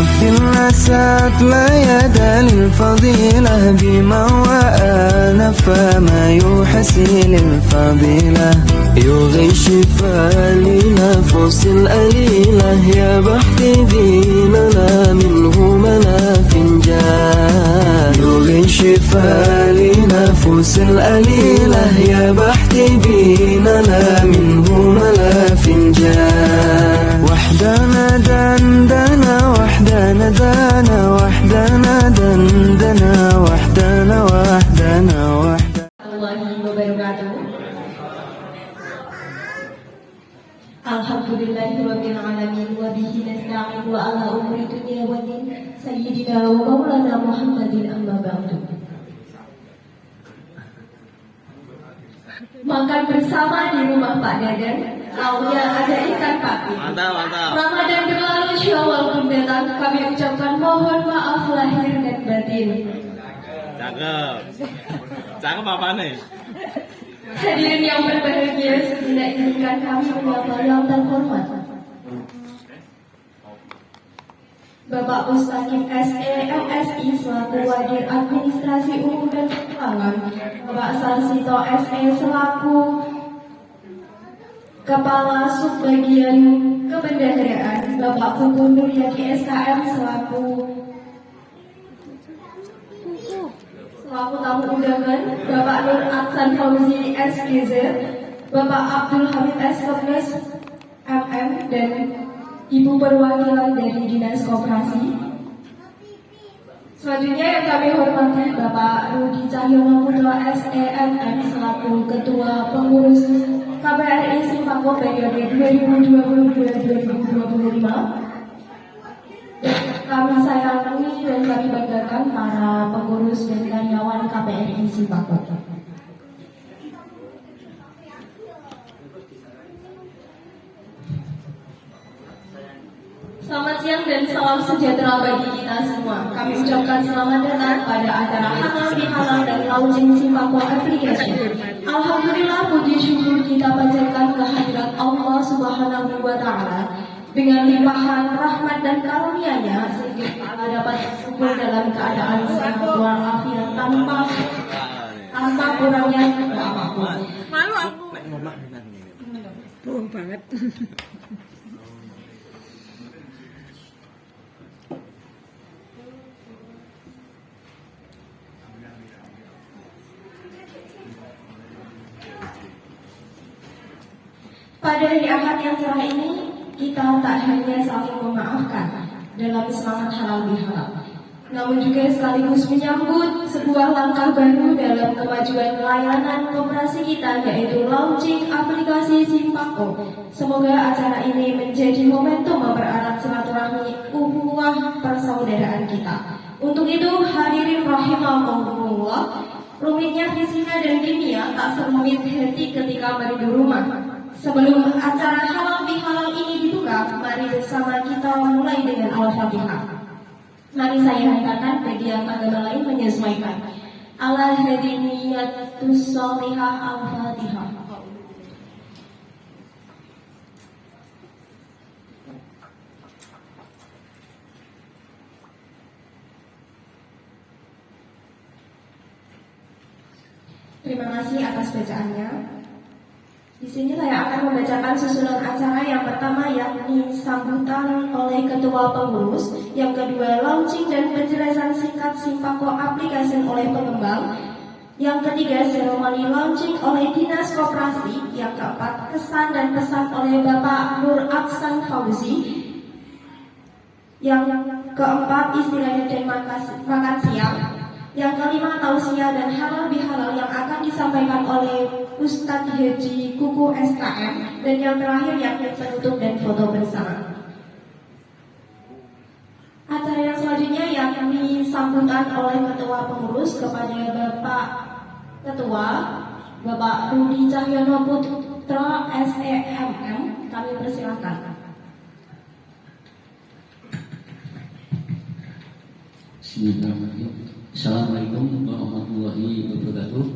في الأسات لا يدى للفضيلة بما وآن فما يحسي للفضيلة يغي شفاء لنفس الأليلة يا بحث ديننا منه ملا فنجان يغي شفاء لنفس الأليلة يا بحث ديننا منه ملا فنجان وحدنا دندنا وحدنا دانا وحدنا دندنا وحدنا وحدنا وحدنا Warahmatullahi wabarakatuh. Alhamdulillahirabbil alamin wa bihi nasta'in wa ala umuri dunya wa din sayyidina wa maulana Muhammadin amma ba'du. Makan bersama di rumah Pak Dadan, lauknya ada ikan patin. Mantap. Ramadan berlalu, Syawal pun datang. Kami ucapkan mohon maaf lahir dan batin. Cakep apa nih? Hadirin yang berbahagia, sebentar izinkan kami menyapa yang terhormat Bapak Mustaqim SE MSI selaku Wadir Administrasi Umum dan Keuangan, Bapak Sarsito SE selaku Kepala Subbagian Kebendaharaan, Bapak Pupun Nuryadi SKM selaku tamu undangan, Bapak Nur Aksan Fauzi SGZ, Bapak Abdul Hamid S.Kopnes MM, dan Ibu perwakilan dari Dinas Koperasi. Selanjutnya yang kami hormati Bapak Rudi Cahyono Putra SEMM selaku Ketua Pengurus KBRI Simpako periode 2022-2025. Kami sayangi dan kami banggakan para pengurus dan karyawan KBRI Simpako. Selamat siang dan salam sejahtera bagi kita semua. Kami ucapkan selamat datang pada acara Halal Bihalal dan Launching Simpako Application. Alhamdulillah, puji syukur kita panjatkan kehadirat Allah Subhanahu wa Ta'ala dengan limpahan rahmat dan karunia-Nya sehingga kita dapat berkumpul dalam keadaan sehat walafiat tanpa kurangnya apapun. Malu aku. Bohong banget. Pada hari Ahad yang cerah ini, kita tak hanya saling memaafkan dalam semangat halal bihalal, namun juga sekaligus menyambut sebuah langkah baru dalam kemajuan layanan koperasi kita, yaitu launching aplikasi Simpako. Semoga acara ini menjadi momentum mempererat silaturahmi ukhuwah persaudaraan kita. Untuk itu, hadirin rahimakumullah, rumitnya fisika dan kimia tak serumit hati ketika merindu rumah. Sebelum acara halal bihalal ini dibuka, mari bersama kita mulai dengan Al-Fatihah. Mari saya hantarkan bagi yang agama lain menyesuaikan. Ala hadiniyatus sholihah Al-Fatihah. Terima kasih atas bacaannya. Di sini saya akan membacakan susunan acara. Yang pertama yakni sambutan oleh Ketua Pengurus, yang kedua launching dan penjelasan singkat Simpako aplikasi oleh pengembang, yang ketiga seremoni launching oleh Dinas Koperasi, yang keempat kesan dan pesan oleh Bapak Nur Aksan Fauzi, yang keempat istirahat dan makan siang, yang kelima tausiah dan halal bihalal yang akan disampaikan oleh Ustadz Haji Kuku SKM, dan yang terakhir yakni penutup dan foto bersama. Acara yang selanjutnya yakni sambutan oleh Ketua Pengurus kepada Bapak Ketua Bapak Rudi Cahyono Putra SEMM. Kami persilakan. Bismillahirrahmanirrahim. Assalamualaikum warahmatullahi wabarakatuh.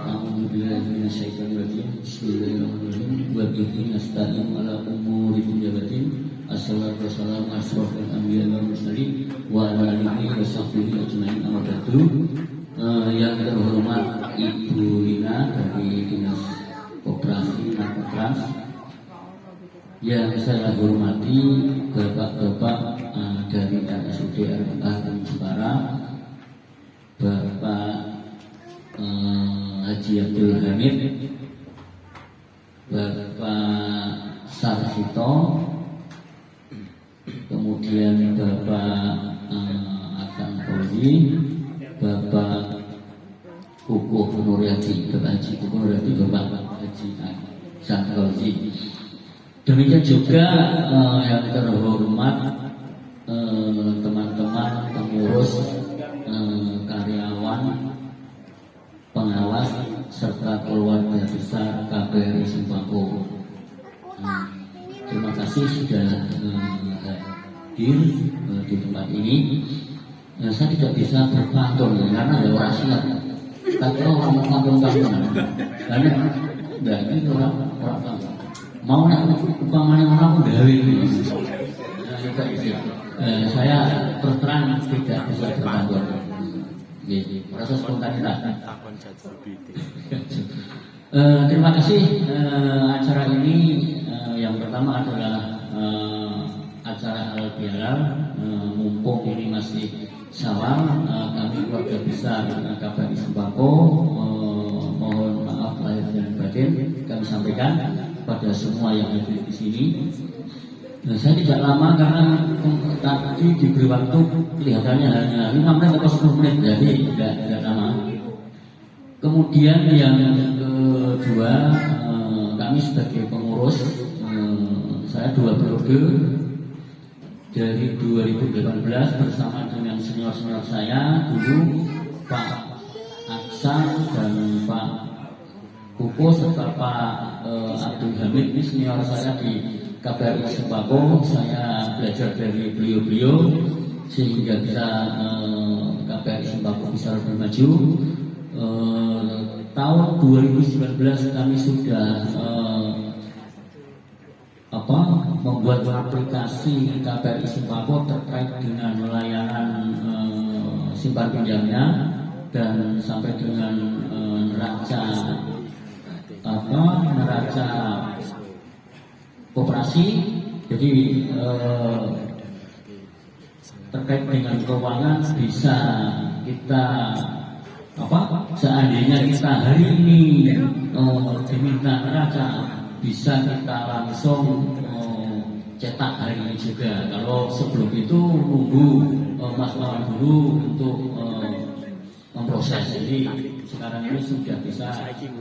A'udzubillahi minasyaitonir rajim. Bismillahirrahmanirrahim. Wa bihi nasta'in ala umuri dunya waddin. Assalatu wassalamu ala asyrofil anbiya wal mursalin wa ala alihi wa sahbihi ajmain amma ba'du. Yang terhormat Ibu Lina dari Dinas Koperasi Nakotras, yang saya hormati Bapak-bapak dari RSUD RMA Jepara, Bapak Haji Abdul Hamid, Bapak Sarsito, kemudian Bapak Akan Fauzi, Bapak Kukuh Nuryati, Bapak Haji Kukuh Nuryati, Bapak Haji Akan Fauzi. Demikian juga yang terhormat teman-teman pengurus, karyawan, pengawas serta keluarga besar KBRI Sembako. Terima kasih sudah hadir di tempat ini. Saya tidak bisa berpantun karena ada orang siap. Tapi orang kampung-kampung, karena ini orang kampung. Mau nak umpamanya orang dari saya terus terang tidak bisa berpantun. Proses spontanitas. Terima kasih. Acara ini yang pertama adalah acara halal bihalal. Mumpung ini masih Syawal, kami keluarga besar KBRI Sembako mohon maaf lahir dan batin kami sampaikan pada semua yang ada di sini. Saya tidak lama karena tadi diberi waktu kelihatannya hanya 5 menit atau 10 menit, jadi tidak lama. Kemudian yang kedua, kami sebagai pengurus, saya 2 periode dari 2018 bersama dengan senior-senior saya dulu, Pak Aksan dan Pak Kuko serta Pak Abdul Hamid, ini senior saya di KBRI Sembako. Saya belajar dari beliau-beliau sehingga bisa KBRI Sembako bisa lebih maju. Tahun 2019 kami sudah membuat aplikasi KBRI Sembako terkait dengan layanan simpan pinjamnya dan sampai dengan neraca koperasi. Jadi terkait dengan keuangan bisa kita seandainya kita hari ini diminta neraca, bisa kita langsung cetak hari ini juga. Kalau sebelum itu nunggu Mas Lawan dulu untuk memproses. Jadi sekarang ini sudah bisa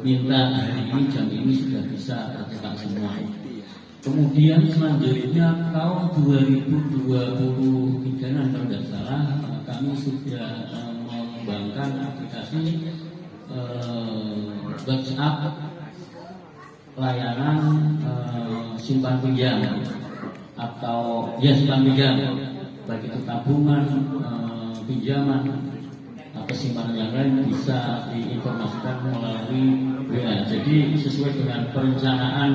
minta hari ini, jam ini sudah bisa tercetak semua. Kemudian selanjutnya tahun 2023 kalau tidak salah kami sudah mengembangkan aplikasi WhatsApp layanan simpan pinjam atau simpan pinjam, baik itu tabungan, pinjaman atau simpanan yang lain bisa diinformasikan melalui WA. Jadi sesuai dengan perencanaan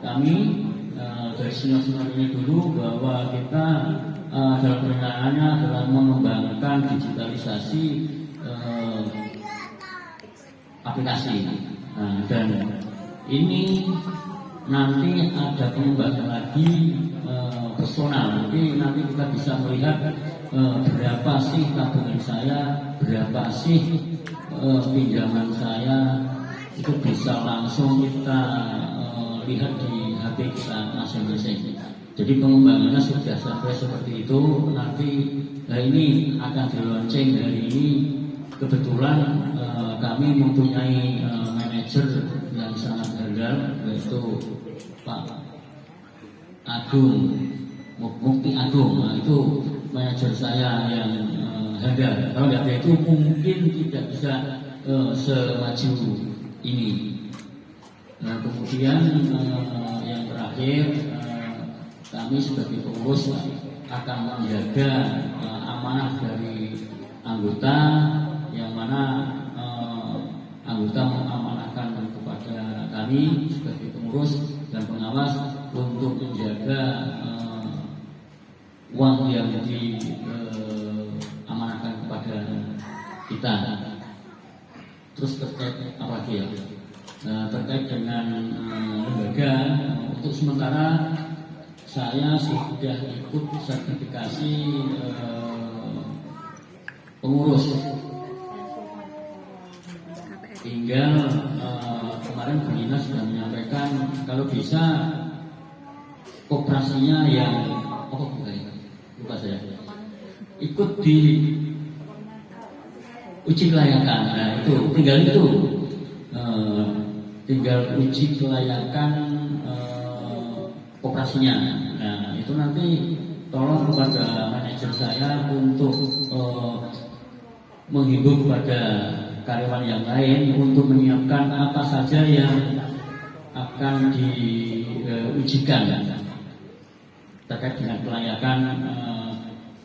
kami dari senior-senior ini dulu, bahwa kita dalam perencanaannya adalah mengembangkan digitalisasi aplikasi. Dan ini nanti ada pengembangan lagi personal. Nanti kita bisa melihat berapa sih tabungan saya, berapa sih pinjaman saya, itu bisa langsung kita lihat di HP kita masing-masing. Jadi pengembangannya sudah sampai seperti itu. Nanti ini akan di launching hari ini. Kebetulan kami mempunyai manajer yang sangat handal, yaitu Pak Agung, Mukti Agung. Nah, itu manajer saya yang handal. Kalau tidak ada itu mungkin tidak bisa semaju ini. Nah, kemudian yang terakhir, kami sebagai pengurus akan menjaga amanah dari anggota, yang mana anggota mengamanahkan kepada kami sebagai pengurus dan pengawas untuk menjaga uang yang diamanahkan kepada kita. Terus terkait apa lagi ya? Terkait dengan lembaga, untuk sementara saya sudah ikut sertifikasi pengurus. Tinggal kemarin Bu Nina sudah menyampaikan kalau bisa koperasinya yang lupa saya ikut di uji kelayakan. Nah itu tinggal uji kelayakan koperasinya. Nah itu nanti tolong kepada manajer saya untuk menghimbau kepada karyawan yang lain untuk menyiapkan apa saja yang akan diujikan terkait dengan kelayakan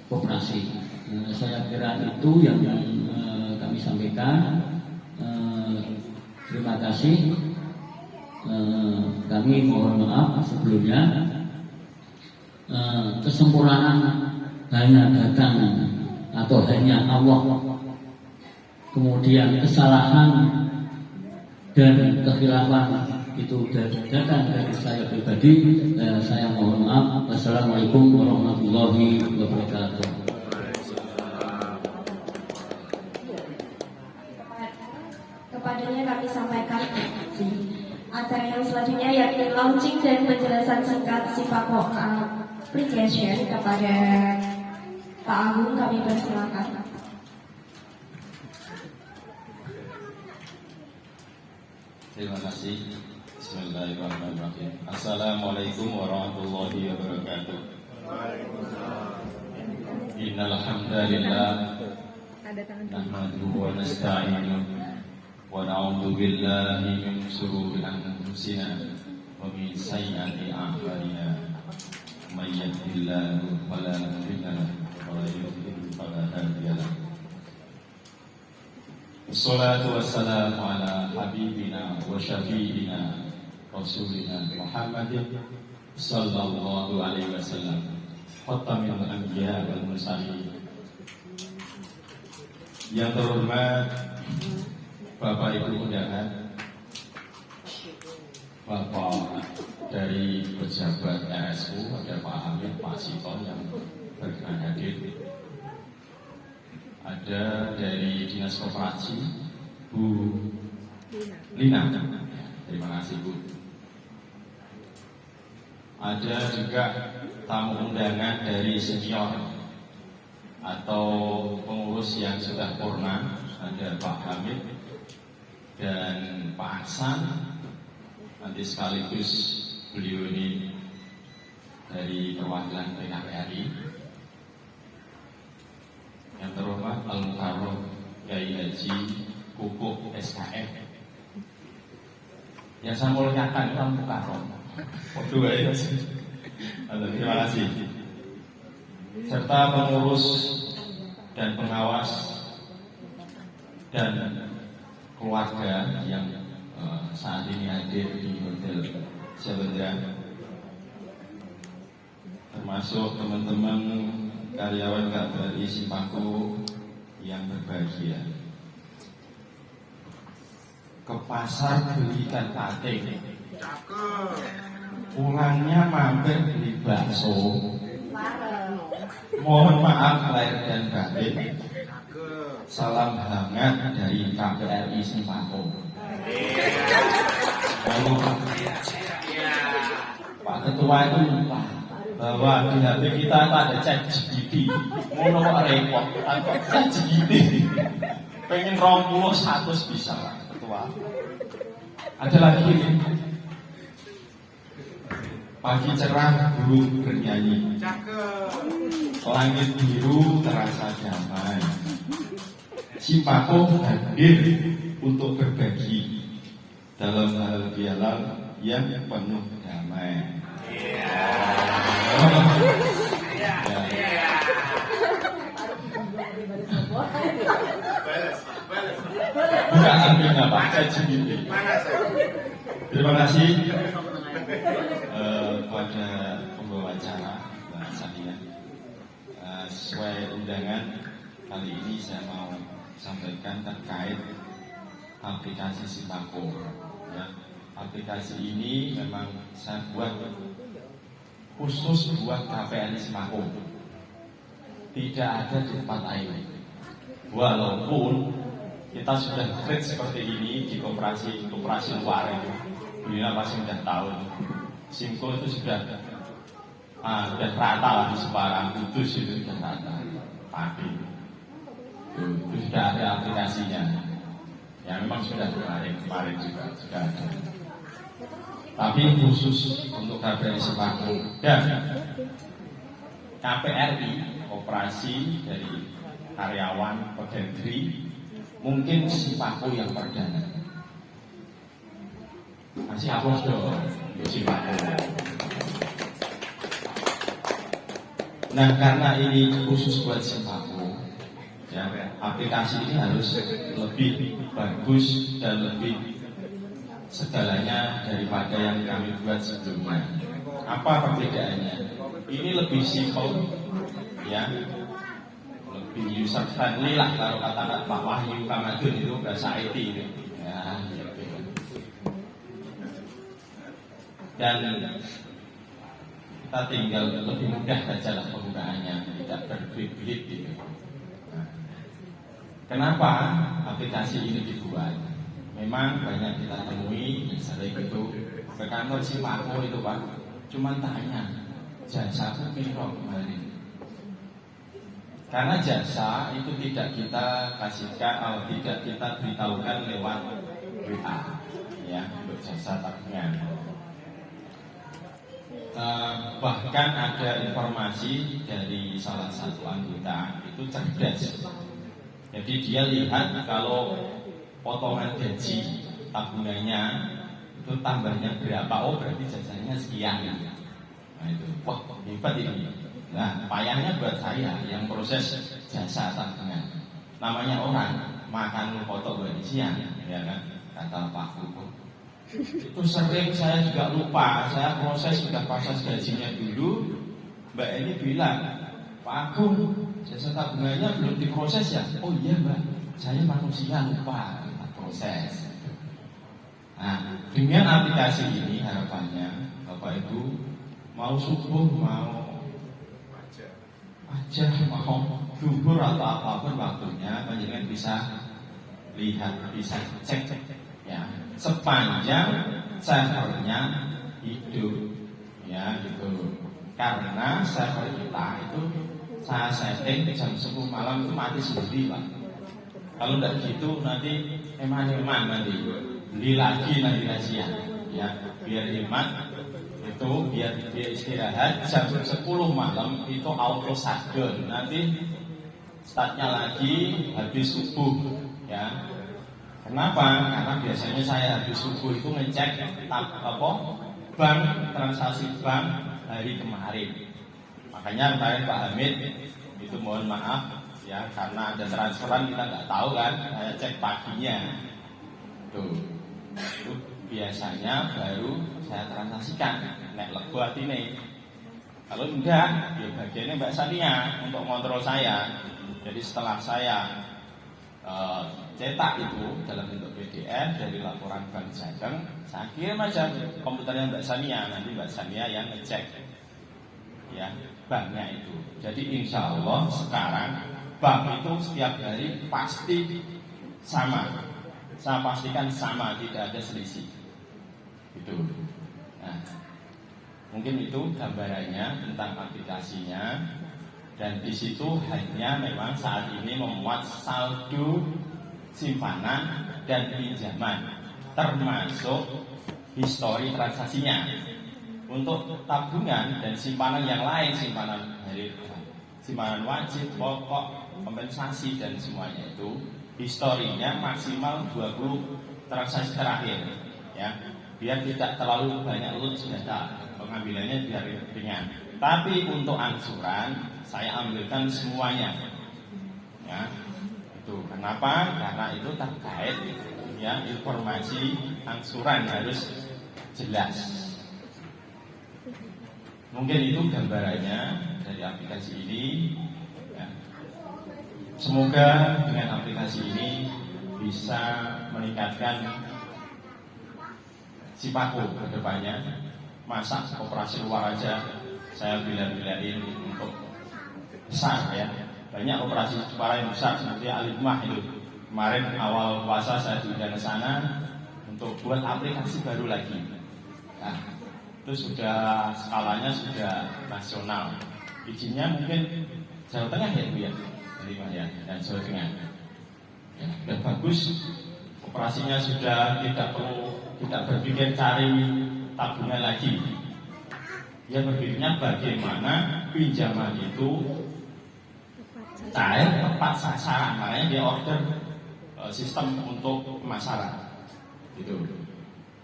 koperasi. Saya kira itu yang kami sampaikan. Terima kasih. Kami mohon maaf sebelumnya. Kesempurnaan hanya datang atau hanya Allah. Kemudian kesalahan dan kekhilafan itu datang dari saya pribadi. Saya mohon maaf. Wassalamualaikum warahmatullahi wabarakatuh. Kepadanya kami sampaikan acara yang selanjutnya yakni launching dan penjelasan singkat Sipako application kepada Pak Agung. Kami persilakan. Terima kasih. Bismillahirrahmanirrahim. Assalamualaikum warahmatullahi wabarakatuh. Innal hamdalillah nahmaduhu wa nasta'inuhu wa na'udzu billahi min shururi anfusina wa min sayyiati a'malina. May yahdihillahu fala mudilla lahu wa may yudlil fala hadiya lahu. Wassalatu wassalamu ala habibina wa syafi'ina Rasulina Muhammadin sallallahu alaihi wasallam khatamil anbiya wal mursalin. Yang terhormat Bapak Ibu undangan, Bapak dari pejabat RSU, ada Pak Hamid, Pak Siton yang berkenan hadir. Ada dari Dinas Koperasi Bu Lina, terima kasih Bu. Ada juga tamu undangan dari senior atau pengurus yang sudah purna, ada Pak Hamid dan Pak Hasan. Nanti sekaligus beliau ini dari perwakilan PKPRI. Yang terhormat Al-Mukarram Kiai Haji Kukuh SKF. Yang saya muliakan itu Al-Mukarram. Terima kasih. Serta pengurus dan pengawas dan keluarga yang saat ini hadir di Hotel Syabenda, termasuk teman-teman karyawan KBRI Sipako yang berbahagia. Ke pasar beli ikan pating, pulangnya mampir beli bakso. Mohon maaf lahir dan batin. Salam hangat dari KBRI Sipako. Pak Ketua itu lupa bahwa di HP kita ada chat GPT. Ngono kok repot, tanpa chat GPT. Pengen 21 bisa lah Ketua. Ada lagi ini. Pagi cerah burung bernyanyi. Langit biru terasa damai. Sipako hadir untuk berbagi dalam hal dialog yang penuh damai. Bukan artinya Pak, saya sendiri. Terima kasih. ya. Sesuai undangan kali ini saya mau sampaikan terkait aplikasi Simpako. Ya. Aplikasi ini memang saya buat khusus buat KPN Simpako. Tidak ada di tempat lain. Walaupun kita sudah klik seperti ini di koperasi luar itu, Bina pasti sudah tahu. Simko itu sudah rata lah di Semarang, Kudus itu sudah rata, Pati. Itu sudah ada aplikasinya. Ya memang sudah kemarin juga sudah ada. Tapi khusus untuk KPRI Simpako dan KPRI operasi dari karyawan pegawai mungkin Simpako yang perdana. Masih hapus dong Simpako. Nah karena ini khusus buat Simpako, ya, aplikasi ini harus lebih bagus dan lebih segalanya daripada yang kami buat sebelumnya. Apa perbedaannya? Ini lebih simple, ya, lebih user friendly lah kalau kata Pak Wahyu Kamadun itu bahasa IT itu. Ya, gitu. Dan kita tinggal lebih mudah saja lah penggunaannya, tidak berbelit-belit gitu. Nah, kenapa aplikasi ini dibuat? Memang banyak kita temui, misalnya itu ke kantor Simpako itu Pak, cuma tanya jasa aku piro kemarin. Karena jasa itu tidak kita kasihkan atau tidak kita beritahukan lewat WA, ya, untuk jasa tabungan. Bahkan ada informasi dari salah satu anggota itu cerdas. Jadi dia lihat kalau potongan gaji tabungannya itu tambahnya berapa, oh berarti jasanya sekian. Nah itu, wah hebat ini. Nah payahnya buat saya yang proses jasa tabungan. Namanya orang makan foto buat siang, ya kan? Kata Pak Kuku. Itu sering saya juga lupa. Saya proses sudah proses gajinya dulu. Mbak ini bilang, Pak Agung, jasa tabungannya belum diproses ya? Oh iya Mbak, saya manusia lupa proses. Nah, dengan aplikasi ini harapannya Bapak Ibu mau subuh, mau aja, mau duhur atau apapun waktunya, panjenengan bisa lihat, bisa cek, ya, sepanjang servernya hidup, ya gitu. Karena server kita itu saya setting jam 10 malam itu mati sendiri Pak. Kalau tidak gitu nanti eman-eman nanti beli lagi nanti siang, ya biar hemat itu, biar dia istirahat jam 10 malam itu auto shutdown, nanti startnya lagi habis subuh, ya. Kenapa? Karena biasanya saya habis subuh itu ngecek bank, transaksi bank hari kemarin. Makanya kemarin Pak Hamid itu mohon maaf ya, karena ada transferan kita nggak tahu kan, saya cek paginya tuh, itu biasanya baru saya transaksikan nek lebat ini. Kalau enggak, ya bagiannya Mbak Sania untuk kontrol saya. Jadi setelah saya cetak itu dalam bentuk PDF dari laporan Bank Jateng, saya kirim aja komputernya Mbak Sania, nanti Mbak Sania yang ngecek ya banknya itu. Jadi insya Allah sekarang bank itu setiap hari pasti sama, saya pastikan sama, tidak ada selisih itu. Nah, mungkin itu gambarannya tentang aplikasinya. Dan di situ hanya memang saat ini memuat saldo simpanan dan pinjaman, termasuk histori transaksinya. Untuk tabungan dan simpanan yang lain, simpanan wajib, pokok, kompensasi dan semuanya itu historinya maksimal 20 transaksi terakhir, ya, biar tidak terlalu banyak load data, pengambilannya biar ringan. Tapi untuk angsuran saya ambilkan semuanya, ya. Itu kenapa? Karena itu terkait, ya, informasi angsuran harus jelas. Mungkin itu gambarannya dari aplikasi ini. Ya. Semoga dengan aplikasi ini bisa meningkatkan Simpako ke depannya. Masa operasi luar aja saya bila-bilain untuk besar ya. Banyak operasi suara yang besar seperti Al-Hikmah itu. Kemarin awal puasa saya diundang ke sana untuk buat aplikasi baru lagi. Nah, itu sudah skalanya sudah nasional. Izinnya mungkin Jawa Tengah ya Bu ya, ya, dan Jawa Tengah. Ya, dan bagus. Operasinya sudah tidak berpikir cari tabungan lagi. Dia berpikirnya bagaimana pinjaman itu cair tepat sasaran. Makanya dia order sistem untuk pemasaran. Gitu.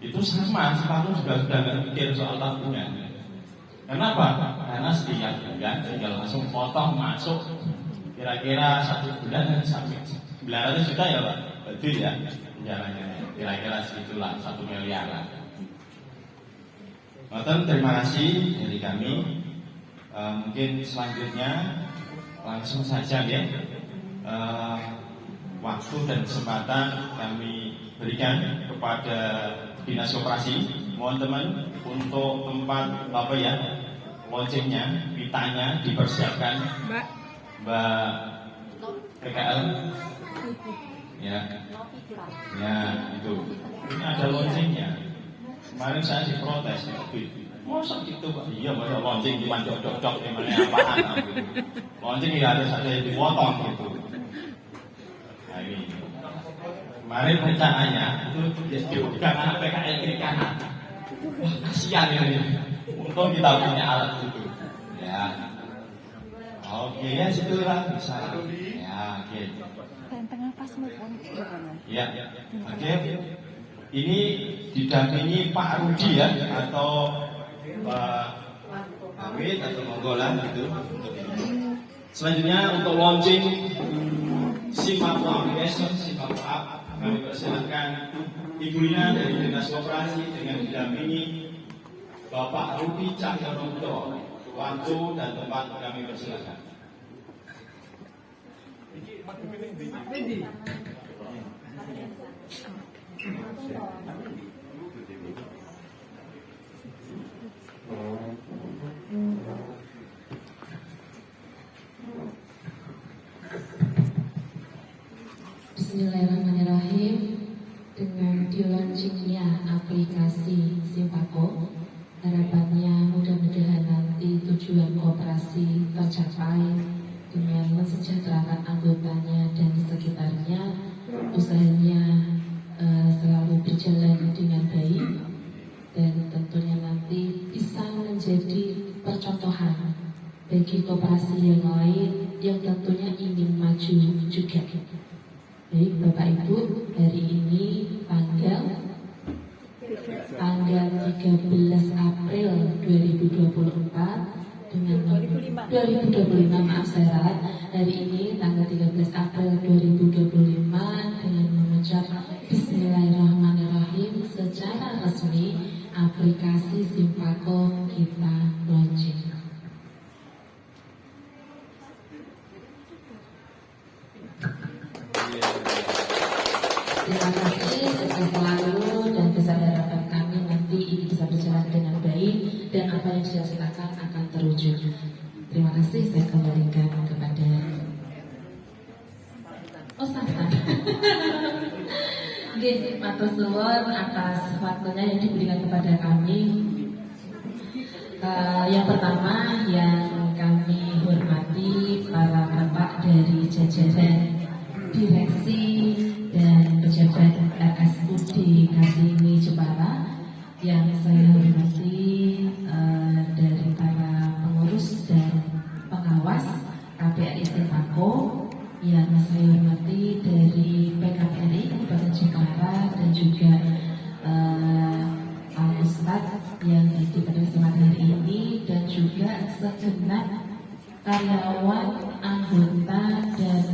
Itu sama, Simpako juga sudah berpikir soal tabungan. Kenapa? Karena setiap bulan tinggal langsung potong masuk kira-kira 1 bulan sampai 900 juta ya Pak. Betul ya, jalannya kira-kira segitulah 1 miliar lah. Terima kasih dari kami. Mungkin selanjutnya langsung saja ya. Waktu dan kesempatan kami berikan kepada Dinas Koperasi. Mohon teman untuk tempat apa ya loncengnya, pitanya dipersiapkan. Mbak PKL. Ya, itu. Ini ada loncengnya. Kemarin saya diprotes, masa gitu Pak? Iya, masa lonceng cuma dok-dok gimana apaan? Lonceng ya harus ada yang dipotong gitu. Nah ini. Kemarin rencananya itu dibuka anak PKL kiri kanan. Wah, kasihan ini. Untung kita punya alat itu. Ya. Oke ya, situlah bisa. Ya, oke. Tengah pas maupun Ya, oke. Ini didampingi Pak Rudi ya, atau Pak Hamid atau Monggolan gitu. Selanjutnya untuk launching Simpako aplikasi Simpako App, kami persilakan ibunya dari Dinas Koperasi dengan didampingi Bapak Rudi Cahyono. Waktu dan tempat kami persilakan. Bismillahirrahmanirrahim. Dengan di-launchingnya aplikasi Simpako, harapannya mudah-mudahan nanti tujuan koperasi tercapai dengan mensejahterakan anggotanya dan sekitarnya, usahanya selalu berjalan dengan baik, dan tentunya nanti bisa menjadi percontohan bagi koperasi yang lain yang tentunya ingin maju juga. Baik Bapak Ibu, hari ini tanggal 13 April 2024 dengan 2025 maaf saya salah. Hari ini tanggal 13 April 2025 dengan mengucap Bismillahirrahmanirrahim, secara resmi aplikasi Simpako kita launching. Terima kasih, sukses selalu, dan besar harapan kami nanti ini bisa berjalan dengan baik dan apa yang dicita-citakan akan terwujud. Terima kasih, saya kembalikan kepada Ustaz. Matur suwun atas waktunya yang diberikan kepada kami. Yang pertama yang kami hormati para bapak dari jajaran direksi dan pejabat RSUD Kartini Jepara, yang saya hormati dari para pengurus dan pengawas KPRI Simpako, yang saya hormati dari PKPRI Kabupaten Jepara, dan juga Pak Ustadz yang hadir pada kesempatan hari ini, dan juga segenap karyawan, anggota, dan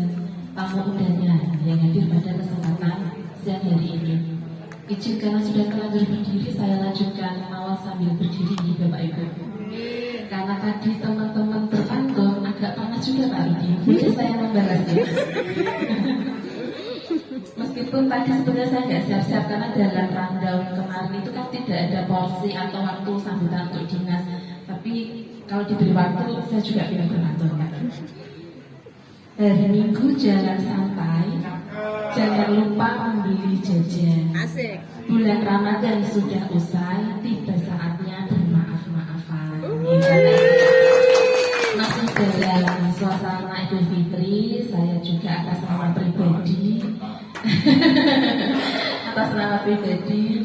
tamu undangan yang hadir pada kesempatan siang hari ini. Izin karena sudah terlanjur berdiri, saya lanjutkan awal sambil berdiri di Bapak Ibu. Karena tadi teman-teman bertanya juga Pak Rudi, boleh saya membalasnya? Meskipun tadi sebenarnya saya nggak siap-siap karena dalam rundown kemarin itu kan tidak ada porsi atau waktu sambutan untuk dinas. Tapi kalau diberi waktu, saya juga ingin beratur. Hari Minggu jalan santai, jangan lupa membeli jajan. Asik. Bulan Ramadan sudah usai, tiba saatnya bermaaf-maafan. Masih dalam suasana Idul Fitri, saya juga atas nama pribadi,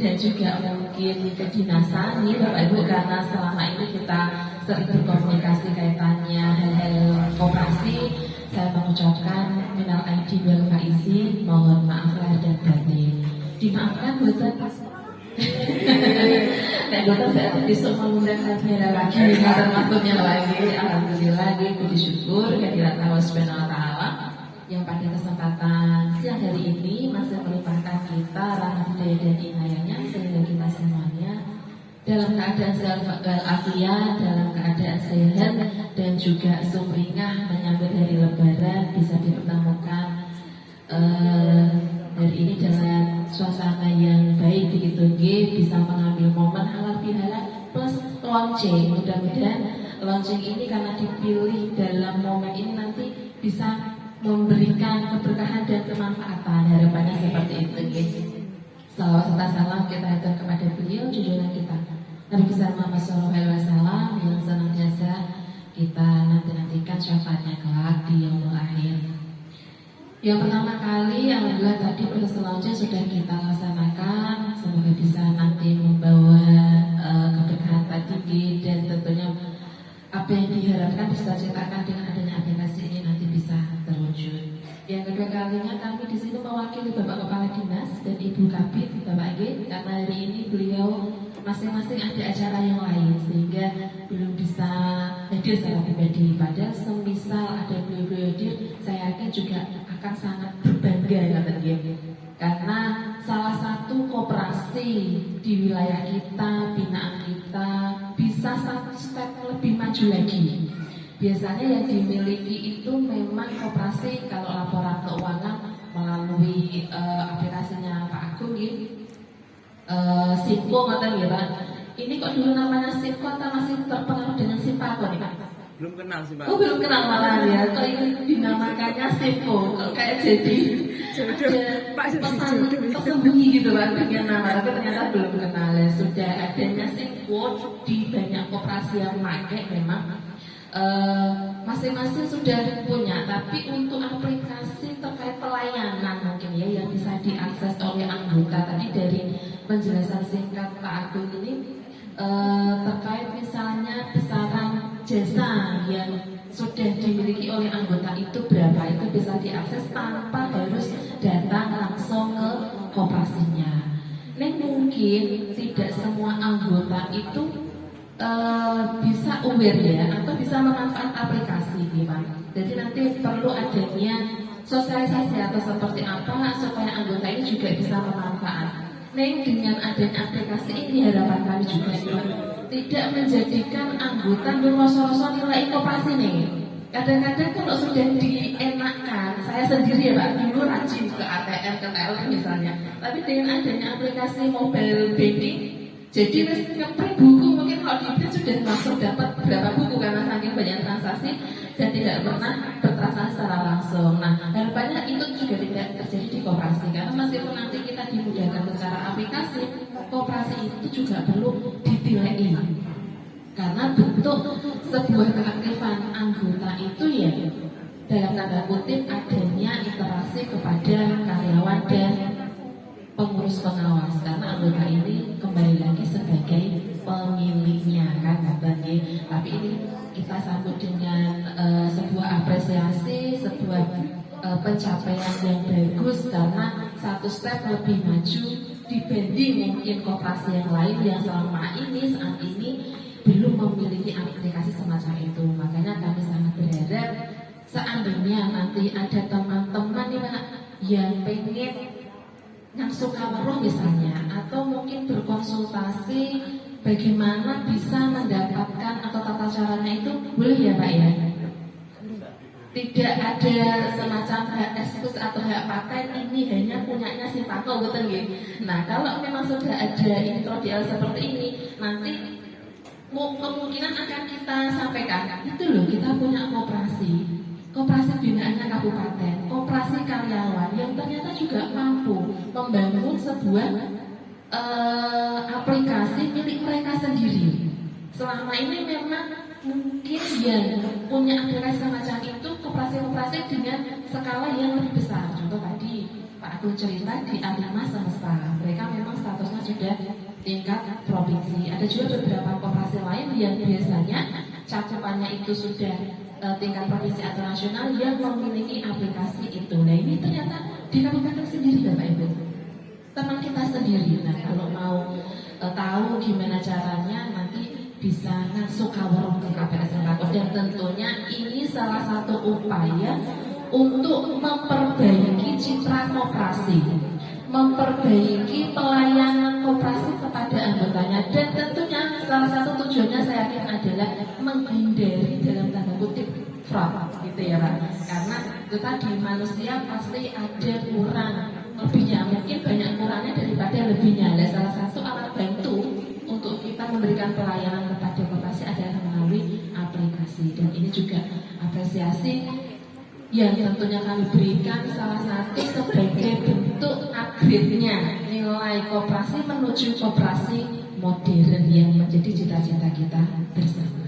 dan juga mungkin kedinasan nih Bapak Ibu, karena selama ini kita sering berkomunikasi kaitannya hal-hal koperasi. Saya mengucapkan minal aidin wal faizin, mohon maaf lahir dan batin. Dimaafkan boten. Nek boten saya besok mengundang kamera lagi, maksudnya lagi. Alhamdulillah, puji syukur kehadirat Allah Subhanahu Wa Taala yang pada kesempatan siang hari ini masih melimpahkan kita rahmat hidayah dan inayahnya sehingga kita semuanya dalam keadaan sehat walafiat, dalam keadaan sehat dan juga sumringah menyambut hari Lebaran, bisa dipertemukan hari ini dengan suasana yang baik begitu, bisa mengambil momen halal bihalal plus launching. Mudah-mudahan launching ini karena dipilih dalam momen ini nanti bisa memberikan keberkahan dan kemanfaatan, harapannya seperti itu. Salawat serta salam kita atur kepada beliau, junjungan kita Nabi besar Muhammad SAW yang senantiasa kita nantikan syafaatnya kelak di yaumul akhir. Yang pertama kali, alhamdulillah tadi proses launching sudah kita laksanakan, semoga bisa nanti membawa keberkahan tadi dan tentunya apa yang diharapkan cita-citakan dengan adanya aplikasi ini nanti bisa terwujud. Yang kedua kalinya kami di sini mewakili Bapak Kepala Dinas dan Ibu Kabid Bapak G, karena hari ini beliau masing-masing ada acara yang lain sehingga belum bisa hadir secara pribadi. Padahal semisal ada beliau hadir, saya yakin juga akan sangat berbangga kata dia, karena salah satu koperasi di wilayah kita, binaan kita bisa satu step lebih maju lagi. Biasanya yang dimiliki itu memang koperasi kalau laporan keuangan melalui aplikasinya Pak Agung ya, Simpo ngoten ya Pak. Ini kok dulu namanya Simpo atau masih terpengaruh dengan Simpako nih Pak? Belum kenal sih Pak. Oh belum kenal malah ya. Kok ini dinamakannya Simpo? Kok kayak jadi pesan tersembunyi gitu Pak dengan nama, tapi ternyata belum kenal ya. Sudah adanya Simpo di banyak koperasi yang pakai memang. Masing-masing sudah punya, tapi untuk aplikasi terkait pelayanan mungkin ya yang bisa diakses oleh anggota. Tadi dari penjelasan singkat Pak Agung ini terkait misalnya besaran jasa yang sudah dimiliki oleh anggota itu berapa, itu bisa diakses tanpa harus datang langsung ke koperasinya. Nah mungkin tidak semua anggota itu bisa aware ya, atau bisa memanfaatkan aplikasi gitu. Jadi nanti perlu adanya sosialisasi atau seperti apa supaya anggota ini juga bisa bermanfaat. Nah dengan adanya aplikasi ini harapan kami juga tidak menjadikan anggota berrosok-rosok nilai koperasi nih. Kadang-kadang kalau sudah dienakkan, saya sendiri ya Pak, dulu rajin ke ATM, ke teller misalnya, tapi dengan adanya aplikasi mobile banking, jadi ngeprint buku mungkin kalau di sudah langsung dapat berapa buku karena saking banyak transaksi dan tidak pernah bertransaksi secara langsung. Nah harapannya itu juga tidak terjadi di koperasi, karena meskipun nanti kita dimudahkan secara aplikasi, koperasi itu juga perlu ditilai karena bentuk sebuah keaktifan anggota itu ya dalam tanda kutip adanya interaksi kepada karyawan dan pengurus pengawas, karena anggota ini kembali lagi sebagai pemiliknya kan katanya. Tapi ini kita sambut dengan sebuah apresiasi, sebuah pencapaian yang bagus karena satu step lebih maju dibanding mungkin koperasi yang lain yang selama ini saat ini belum memiliki aplikasi semacam itu. Makanya kami sangat berharap seandainya nanti ada teman-teman yang pengen langsung kameruh misalnya, atau mungkin berkonsultasi bagaimana bisa mendapatkan atau tata caranya itu, boleh ya Pak ya? tidak ada semacam hak eksklusif atau hak paten ini hanya punyanya si Pako betul nggih. Nah, kalau memang sudah ada intro DL seperti ini, nanti kemungkinan akan kita sampaikan itu loh, kita punya koperasi binaannya kabupaten, koperasi karyawan yang ternyata juga mampu membangun sebuah aplikasi milik mereka sendiri. Selama ini memang mungkin yang punya aplikasi semacam itu koperasi-koperasi dengan skala yang lebih besar. Contoh tadi Pak Agung cerita di A5 semesta, mereka memang statusnya sudah tingkat provinsi. Ada juga beberapa koperasi lain yang biasanya cakupannya itu sudah tingkat provinsi atau nasional yang memiliki aplikasi itu. Nah, ini ternyata di kabupaten sendiri Bapak Ibu, teman kita sendiri. Nah, kalau mau tahu gimana caranya, nanti bisa ngasuh kawarung ke KPS Sembako. Dan tentunya ini salah satu upaya untuk memperbaiki citra koperasi, memperbaiki pelayanan koperasi kepada anggotanya, dan tentunya salah satu tujuannya saya yakin adalah menghindari dalam tanda kutip fraud gitu ya Pak. Karena itu tadi manusia pasti ada kurang lebihnya, mungkin banyak kurangnya daripada lebihnya. Dan salah satu alat bantu untuk kita memberikan pelayanan kepada koperasi adalah melalui aplikasi. Dan ini juga apresiasi yang tentunya kami berikan salah satu sebagai bentuk upgrade-nya nilai koperasi menuju koperasi modern yang menjadi cita-cita kita bersama.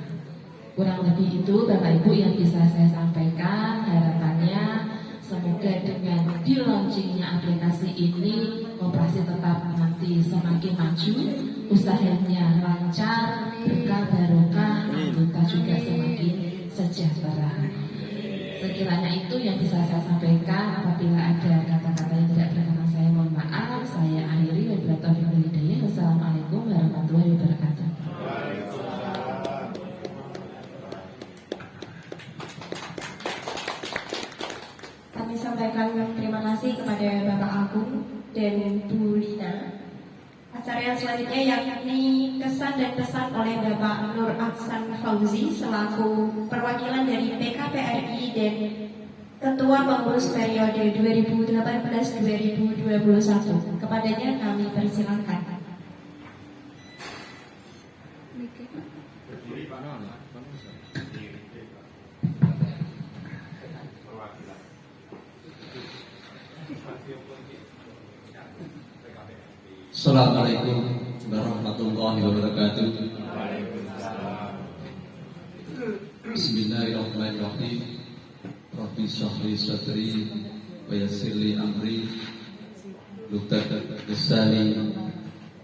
Kurang lebih itu Bapak Ibu yang bisa saya sampaikan. Harapannya semoga dengan di launchingnya aplikasi ini, koperasi tetap nanti semakin maju, usahanya lancar, berkah barokah, anggota juga semakin sejahtera. Sekiranya itu yang bisa saya sampaikan. Apabila ada kata-kata yang tidak berkenan, saya mohon maaf. Saya akhiri. Wabillahi taufiq wal hidayah. Wassalamualaikum warahmatullahi wabarakatuh. Kami sampaikan terima kasih kepada Bapak Agung dan Bu Lina. Acara yang selanjutnya yakni kesan dan pesan oleh Bapak Nur Aksan Fauzi selaku perwakilan dari PKPRI dan Ketua Pengurus periode 2018-2021. Kepadanya kami persilakan. Assalamualaikum warahmatullahi wabarakatuh. Bismillahirrahmanirrahim. Rabbi shrahli sadri wa yassir li amri wahlul lisani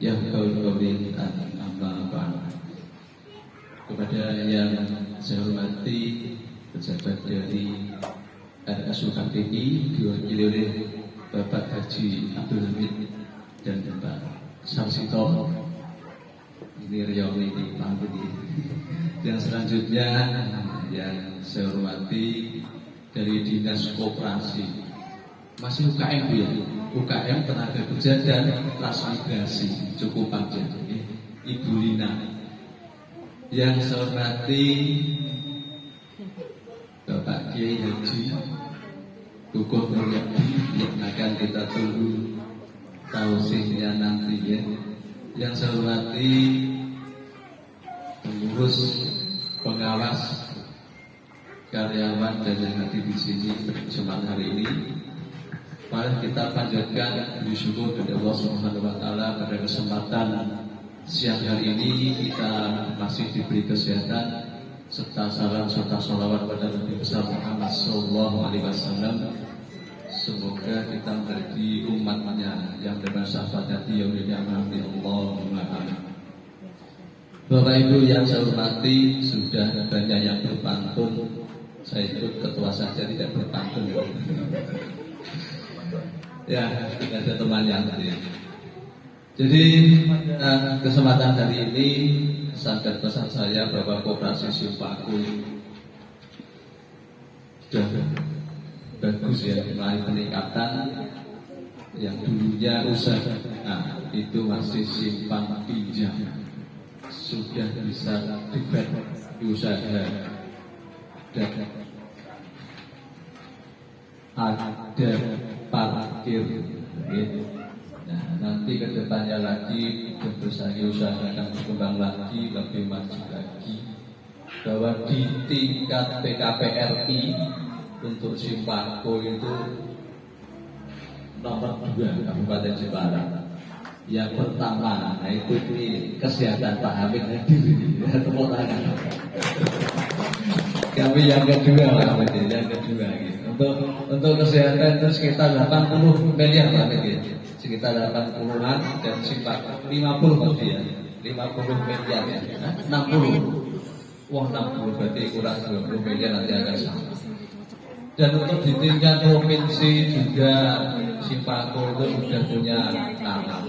yafqahu qawli. Amma ba'd. Kepada yang saya hormati pejabat dari RSUKPI diwakili oleh Bapak Haji Abdul Hamid dan Bapak Sarsito, ini Riau ini panggung ini. Yang selanjutnya yang saya hormati dari Dinas Koperasi, masih UKM Bu ya, UKM Tenaga Kerja dan Transmigrasi, cukup panjang ini, Ibu Lina. Yang saya hormati Bapak Kiai Haji Kukuh Mulyadi yang akan kita tunggu tausiahnya nanti ya. Yang saya hormati pengurus, pengawas, karyawan dan yang hadir di sini kesempatan hari ini. Mari kita panjatkan puji syukur kepada Allah Subhanahu wa taala pada kesempatan siang hari ini kita masih diberi kesehatan serta salam serta sholawat pada Nabi besar Muhammad sallallahu alaihi wasallam. Semoga kita menjadi umatnya yang bermanfaat di yaumil qiyamah. Allahumma amin. Bapak Ibu yang saya hormati, sudah banyak yang berpantun. Saya ikut ketua saja tidak berpantun. Ya, tidak ada temannya. Jadi kesempatan hari ini pesan dan pesan saya bahwa koperasi Simpako sudah bagus ya, mulai peningkatan. Yang dulunya usaha, nah itu masih simpan pinjam, sudah bisa di usaha dan ada parkir. Nah, nanti ke depannya lagi berbagai usaha akan berkembang lagi, lebih maju lagi, bahwa di tingkat PKPRI untuk Simpako itu nomor 2 Kabupaten Jepara. Yang pertama, nah itu di kesehatan Pak Hamid hadir, tepuk tangan. Kami yang kedua Pak Hamid, yang kedua gitu. Untuk kesehatan itu sekitar 80 miliar Pak Hamid, sekitar 80-an, dan Simpako 50 berarti ya, 50 miliar ya, 60. Wah 60 berarti kurang 20 miliar nanti akan sama. Dan untuk di tingkat provinsi juga Simpako itu sudah punya nama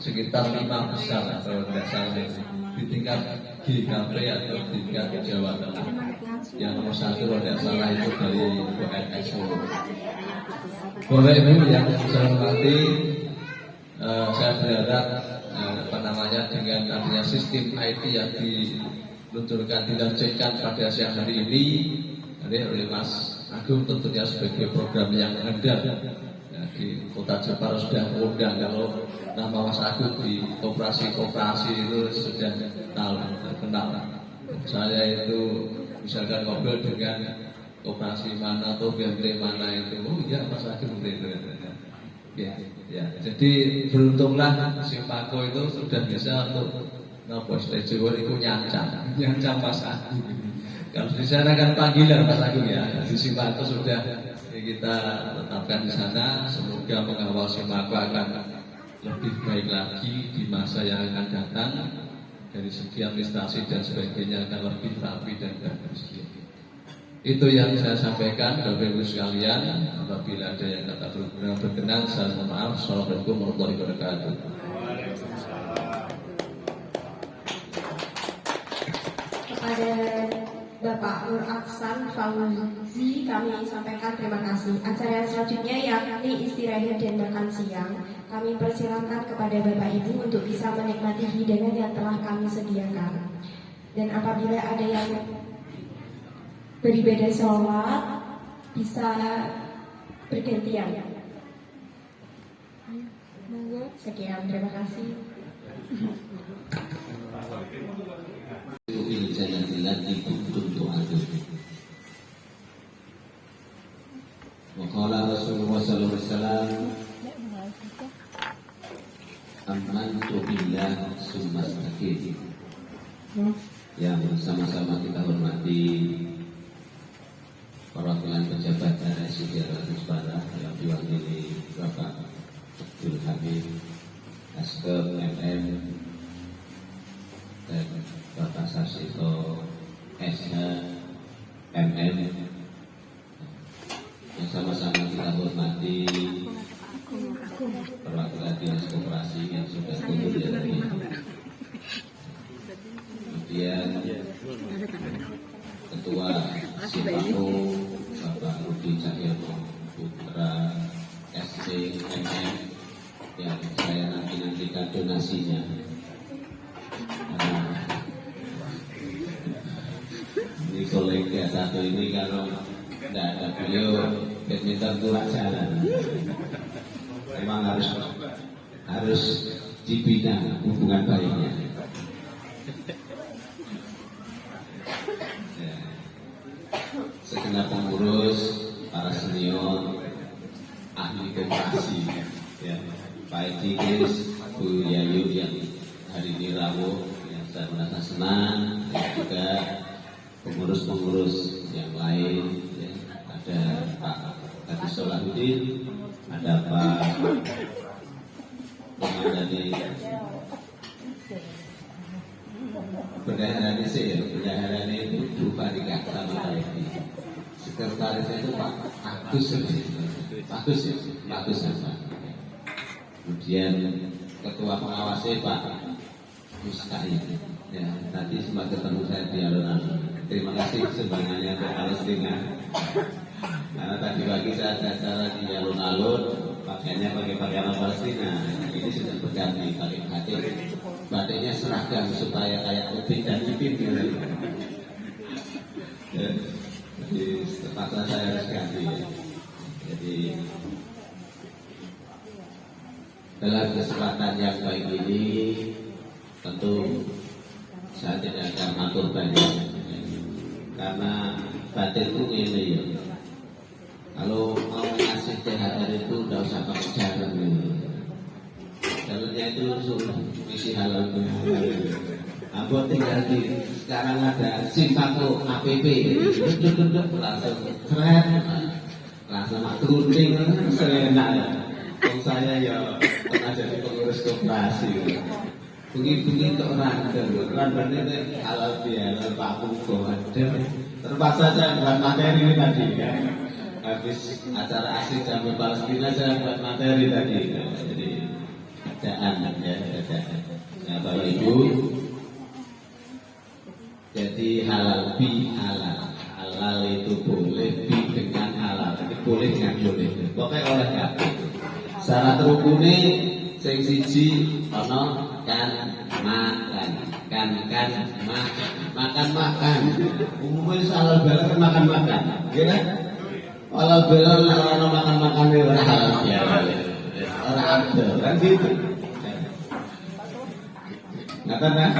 sekitar 5 besar kalau tidak salah di tingkat GKP atau tingkat Jawa Tengah. Yang nomor 1 kalau tidak salah itu dari BNS Solo. Bapak Ibu yang saya hormati, saya berharap dengan adanya sistem IT yang diluncurkan dilancurkan pada siang hari ini oleh Mas Agung, tentunya sebagai program yang handal di Kota Jepara sudah mengundang. Kalau nama Mas Agung di koperasi-koperasi itu sudah kenal. Saya itu misalkan ngobrol dengan koperasi mana atau benteng mana itu, oh iya Mas Agung itu. Ya, jadi beruntunglah Simpako itu sudah bisa untuk ngapus Jawa itu nyancang Mas Agung. Kalau di sana kan panggilan Mas Agung ya, di Simpako sudah kita tetapkan di sana. Semoga mengawal Simpako akan lebih baik lagi di masa yang akan datang, dari segi administrasi dan sebagainya akan lebih rapi dan bagus. Itu yang saya sampaikan, Bapak Ibu sekalian. Apabila ada yang kata berkenan, saya mohon maaf. Assalamualaikum warahmatullahi wabarakatuh. Kepada Bapak Nur Aksan Fauzi kami sampaikan terima kasih. Acara selanjutnya yakni istirahat dan makan siang. Kami persilakan kepada Bapak Ibu untuk bisa menikmati hidangan yang telah kami sediakan. Dan apabila ada yang beribadah sholat bisa bergantian. Sekian, terima kasih. Waqala Rasulullah sallallahu alaihi wasallam amantu billah summa astaqim. Yang sama-sama kita hormati perwakilan pejabat RSUD Jepara yang diwakili Bapak Abdul Hamid Askem MM dan Bapak Sarsito SH MM, yang sama-sama kita hormati perwakilan dinas koperasi yang sudah turun di hari ini. Kemudian Ketua Simpako Bapak Rudi Cahyono Putra SCMM yang saya nantikan donasinya. Ini kolega satu ini kalau tidak ada beliau badminton kurang jalan. Memang harus dibina hubungan baiknya. Segenap pengurus, para senior, ahli koperasi, ya, Pak Edi, Bu Yayu yang hari ini rawuh, yang saya merasa senang, dan juga pengurus-pengurus yang lain, ya, ada Pak Hadi Solahuddin, ada Pak Pemandani Bendahara itu berupa dikata sama Pak Edi. Sekretarisnya itu Pak Agus ya. Kemudian ketua pengawasnya Pak Muskai. Ya, tadi sempat ketemu saya di alun-alun. Terima kasih sumbangannya untuk Palestina. Karena tadi pagi saya ada acara di alun-alun, pakaiannya pakai pakaian Palestina. Ini sudah berganti pakai batik. Batiknya seragam supaya kayak Upin dan Ipin gitu. Ya. Jadi terpaksa saya harus ganti. Jadi dalam kesempatan yang baik ini tentu saya tidak akan matur banyak karena batinku ini ya. Kalau mau ngasih THR itu tidak usah pakai jalan ini. Jalannya itu suruh isi halal Abot tinggal di sekarang ada simpako APP langsung keren, langsung maturning seenak ya. Saya ya pernah jadi pengurus koperasi. Bunyi-bunyi untuk random ini halal bihalal Pak Pugo. Terpaksa saya buat materi ini tadi ya. Habis acara asik Jamil Palestina saya buat materi tadi. Jadi adaan ya, adaan. Nah, Bapak Ibu, jadi halal bihalal. Halal itu boleh dengan halal. Tapi boleh dengan boleh. Pokoknya oleh kabeh. Syarat rukune sing siji ana makan. Umumnya halal bihalal kan makan. Nggih kan? Halal bihalal nek ora makan ora halal bihalal. Ora ada kan gitu. Ngaten kan?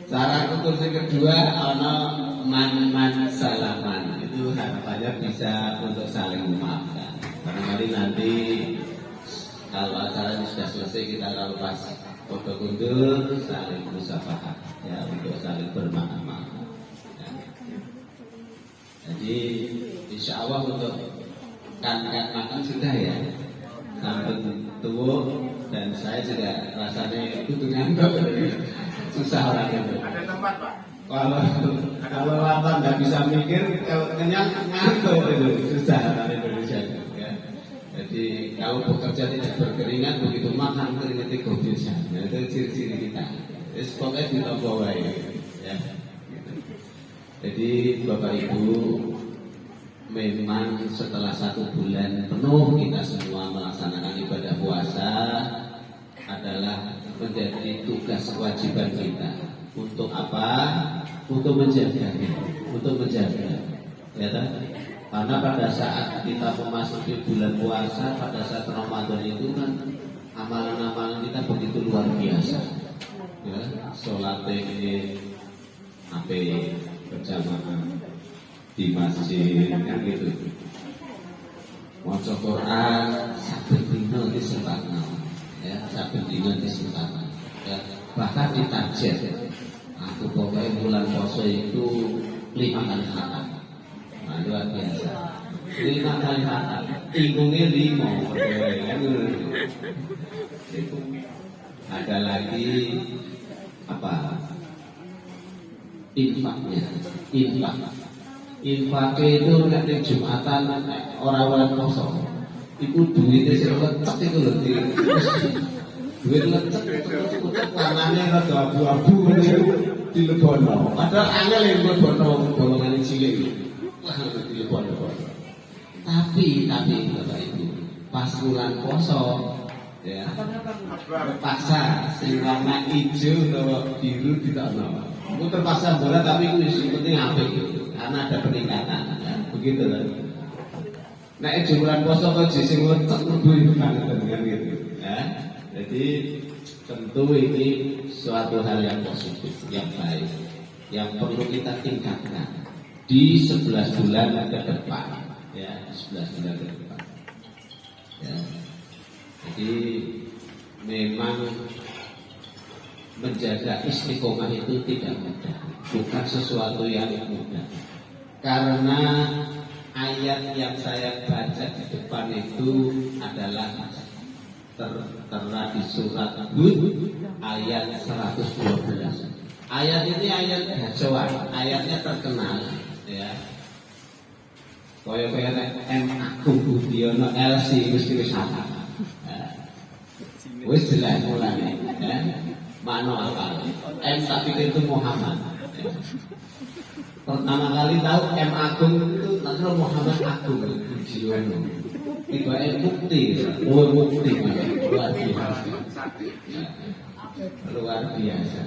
Cara ukur yang kedua ana man salaman. Itu harapannya bisa untuk saling memaafkan. Barangkali nanti kalau acara ini sudah selesai kita akan pas foto kundur saling musafahat ya untuk saling bermaaf. Ya. Jadi insya Allah untuk kan makan sudah ya sampun tua dan saya juga rasanya itu ngantuk susah orangnya. Ada tempat Pak? Kalau lapar nggak bisa mikir, kalau kenyang ngantuk itu susah orang Indonesia. Ya. Jadi kalau bekerja tidak berkeringat begitu makan keringatnya gobisan. Ya, itu ciri-ciri kita. Jadi pokoknya kita bawa ya. Jadi Bapak Ibu, memang setelah 1 bulan penuh kita semua melaksanakan ibadah puasa adalah menjadi tugas kewajiban kita. Untuk apa? Untuk menjaga. Ya kan? Karena pada saat kita memasuki bulan puasa, pada saat Ramadan itu kan amalan-amalan kita begitu luar biasa. Ya, sholat ini berjamaah di masjid kan gitu. Maca Quran saben dina disempatno. Ya, saben dina disempatno. Ya, bahkan ditarget. Aku pokoknya bulan puasa itu 5 kali khatam. Nah, luar biasa. 5 kali khatam. Tingungnya 5. Ada lagi apa? Infaknya. Infaknya itu nanti Jumatan orang-orang kosong. Itu duitnya sih lecek itu loh. Duit lecek warnanya rada abu-abu di lebono. Padahal angel yang lebono golongan cilik. Wah, di lebono. Tapi Bapak Ibu, pas bulan poso ya. Terpaksa sing warna hijau atau biru ditokno. Itu terpaksa bola tapi itu penting apik gitu. Karena ada peningkatan ya. Begitu kan. Nek bulan poso kok sing lecek kudu banget dengan gitu ya. Jadi tentu ini suatu hal yang positif, yang baik, yang perlu kita tingkatkan di 11 bulan ke depan, ya 11 bulan ke depan. Ya. Jadi memang menjaga istiqomah itu tidak mudah, bukan sesuatu yang mudah, karena ayat yang saya baca di depan itu adalah tertera di surat Hud ayat 112. Ayat ini ayat gacoan, ayatnya terkenal ya. Kaya M Agung Budiono LC wis apa. Wis jelas mulane ya. Makna apa? M tak pikir itu Muhammad. Ya. Pertama kali tahu M Agung itu ternyata Muhammad Agung Budiono. Tiba-tiba bukti, luar biasa. Luar biasa.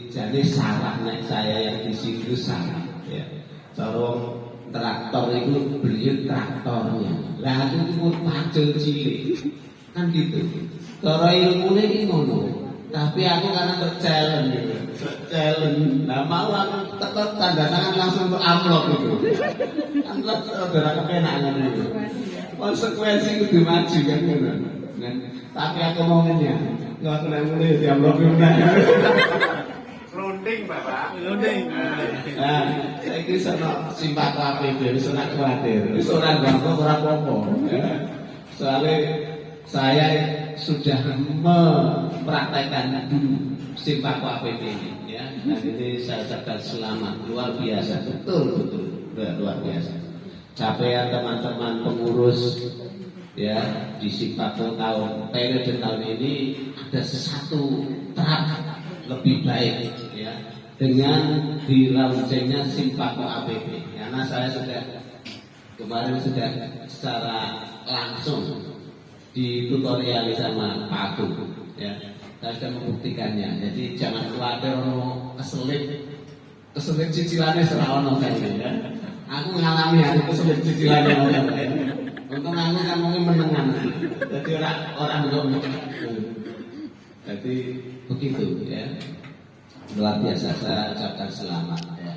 Jadi salah nek saya yang di situ salah. Ya. Cara traktor itu beli traktornya. Lah aku itu mau pacul cilik. Kan gitu. Cara ilmune iki ngono. Tapi aku karena challenge. Nah mau aku tetap tanda tangan langsung untuk amplop itu. Amplop saudara kepenangan itu. Konsekuensi kudu maju kan ngono. Nah, tapi aku mau ngenyang. Enggak aku nang ngene di amplop meneh. Runding, Bapak. Runding. Nah, saiki sono simpati APB wis ora kuwatir. Wis ora ganggu ora apa-apa. Soalnya saya sudah mempraktekkan dulu simpati APB ini ya. Dan ini saya ucapkan selamat luar biasa, betul luar biasa. Capaian teman-teman pengurus ya di Simpako periode tahun ini ada satu tahap lebih baik ya dengan di launchingnya Simpako APB. Karena saya kemarin sudah secara langsung di tutorial sama Pak Agung ya. Saya sudah membuktikannya. Jadi jangan khawatir ono keselip cicilannya serawon ya. Aku ngalami aku keselip cicilannya. Untung aku kan mungkin menengan. Jadi orang belum. Jadi begitu ya. Luar biasa, saya ucapkan selamat ya.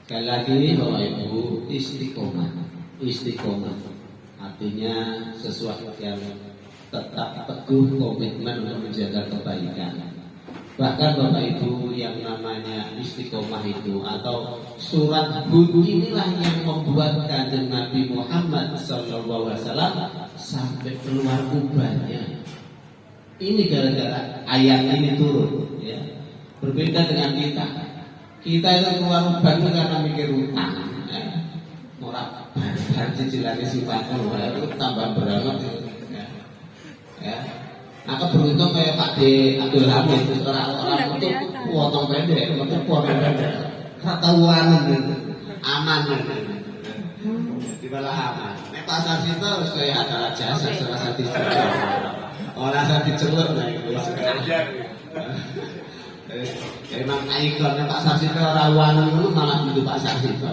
Sekali lagi Bapak Ibu, istiqomah artinya sesuatu yang tetap teguh komitmen untuk menjaga kebaikan. Bahkan Bapak Ibu yang namanya istiqomah itu atau surat Hud inilah yang membuat Kanjeng Nabi Muhammad SAW sampai keluar kubahnya. Ini gara-gara ayat ini turun ya. Berbeda dengan kita. Kita itu keluar ubah itu karena mikir utang ya. Orang bar cicilannya sifatnya itu tambah berat ya. Aku beruntung kayak Pak D Abdul Hamid orang itu potong pendek, kata uang aman di bawah aman. Nek pasar situ harus kayak ada jasa serasa dijual, orang saya dicelur nah itu sekarang. Emang ikonnya pasar situ orang waneng itu malah butuh pasar situ.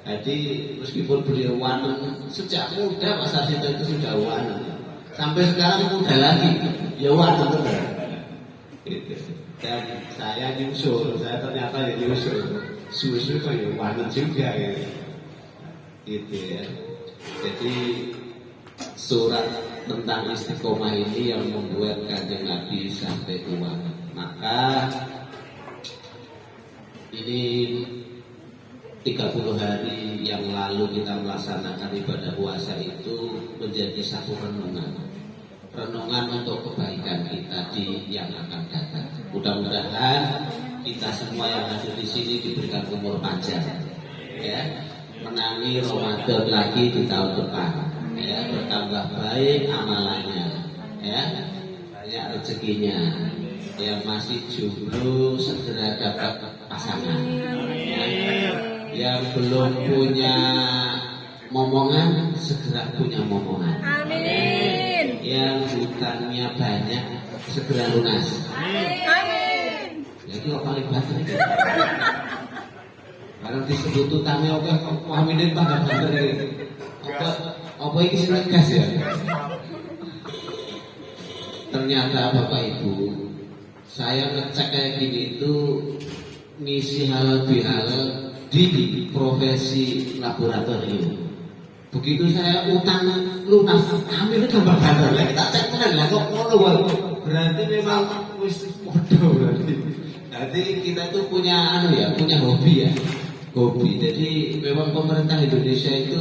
Jadi meskipun beliau waneng sejak muda pasar situ itu sudah waneng. Sampai sekarang muda lagi, ya waduh benar. Gitu. Dan saya nyusul, saya ternyata nyusul, susu kayak waduh juga gitu. Gitu ya. Jadi surat tentang istiqomah ini yang membuat Kanjeng Nabi sampai tua. Maka ini 30 hari yang lalu kita melaksanakan ibadah puasa itu menjadi satu renungan untuk kebaikan kita di yang akan datang. Mudah-mudahan kita semua yang hadir di sini diberikan umur panjang, ya, menangi Ramadan lagi di tahun depan, ya, bertambah baik amalannya, ya, banyak rezekinya. Yang masih jomblo segera dapat pasangan. Ya. Yang belum punya momongan segera punya momongan. Amin. Yang hutangnya banyak segera lunas. Amin. Jadi kok paling banter itu. Karena disebut utangnya oke, aminin tambah banter itu. Apa ini sih tegas ya? Ternyata Bapak Ibu, saya ngecek kayak gini itu ngisi halal bihalal di profesi laboratorium. Begitu saya utang lunas, ambil tambah banter lagi. Tak cek mana lah kok ngono. Berarti memang wis podo berarti. Jadi kita itu punya punya hobi ya. Hobi. Jadi memang pemerintah Indonesia itu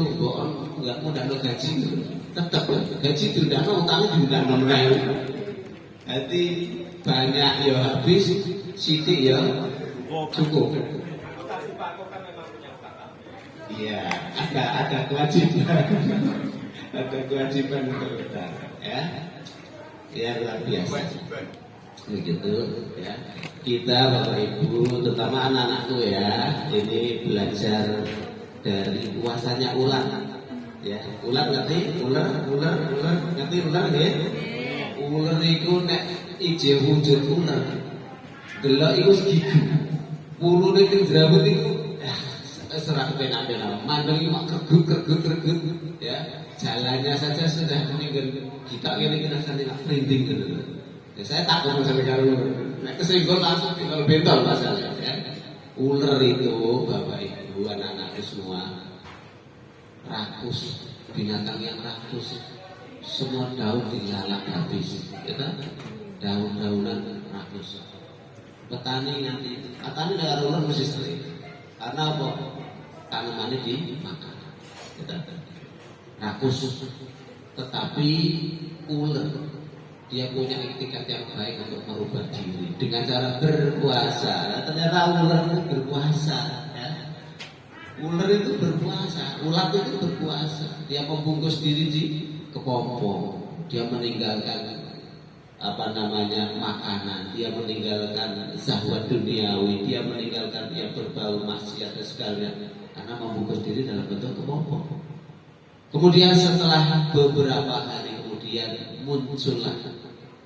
nggak mudah lo gaji, tetap gaji diundang, utangnya diundang mulai. Jadi banyak ya habis, sidik ya cukup. Iya, ada kewajiban, ada kewajiban untuk utang, ya, ya luar biasa. Begitu, ya. Kita Bapak Ibu, terutama anak-anakku ya, ini belajar dari puasanya ular, ya. Ular ngerti? Ular, ngerti ular ya? Ular itu nek ije wujud ular, delok itu segitu. Pulune ning jerabut itu terserah pena-pena. Mandeng cuma kergut, ya. Jalannya saja sudah meninggal. Kita ini rasanya merinding gitu. Ya, saya takut misalnya kalau kesenggol langsung tinggal bentol masalahnya. Ya. Ular itu, bapak ibu, anak-anakku semua, rakus, binatang yang rakus, semua daun dilalap habis, ya kan? Daun-daunan rakus. Petani dari ular mesti sering, karena apa? Tanamannya dimakan, ya kan? Rakus, tetapi ular dia punya etikat yang baik untuk merubah diri dengan cara berpuasa. Nah, ternyata ular itu berpuasa, ya. Ular itu berpuasa, ulat itu berpuasa. Dia membungkus diri di kepompong. Dia meninggalkan makanan. Dia meninggalkan syahwat duniawi. Dia meninggalkan yang berbau maksiat dan sekalian karena membungkus diri dalam bentuk kepompong. Kemudian setelah beberapa hari kemudian muncullah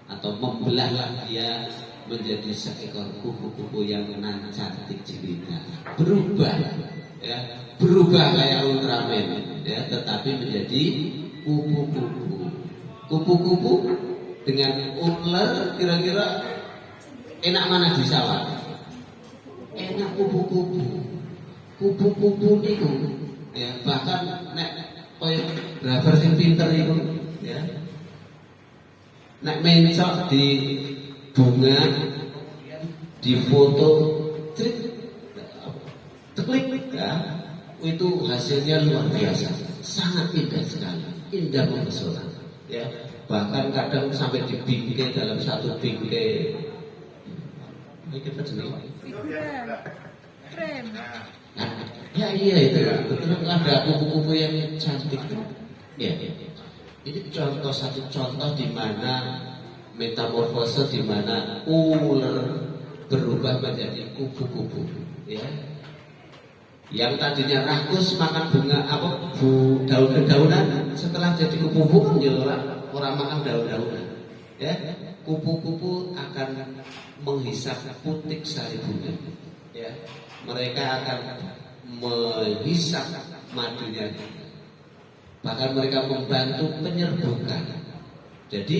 atau membelahlah dia menjadi seekor kupu-kupu yang nan cantik jelita, berubah kayak Ultraman, ya, tetapi menjadi kupu-kupu dengan ular. Kira-kira enak mana di sawah? Enak kupu-kupu itu, ya, bahkan nek koyo driver sing pinter itu, ya, nek mencok di bunga, di foto, klik, ya, itu hasilnya luar biasa, sangat indah sekali, indah mempesona, ya. Bahkan kadang sampai dibingkai dalam satu bingkai. Ini kita jenis. Frame. Nah, ya iya itu, betul ada kupu-kupu yang cantik, ya. Ini satu contoh di mana metamorfose, di mana ular berubah menjadi kupu-kupu, ya. Yang tadinya rakus makan bunga daun-daunan, setelah jadi kupu-kupu ya orang makan daun-daunan, ya. Kupu-kupu akan menghisap putik sari bunga, ya. Mereka akan menghisap madunya. Bahkan mereka membantu penyerbukan. Jadi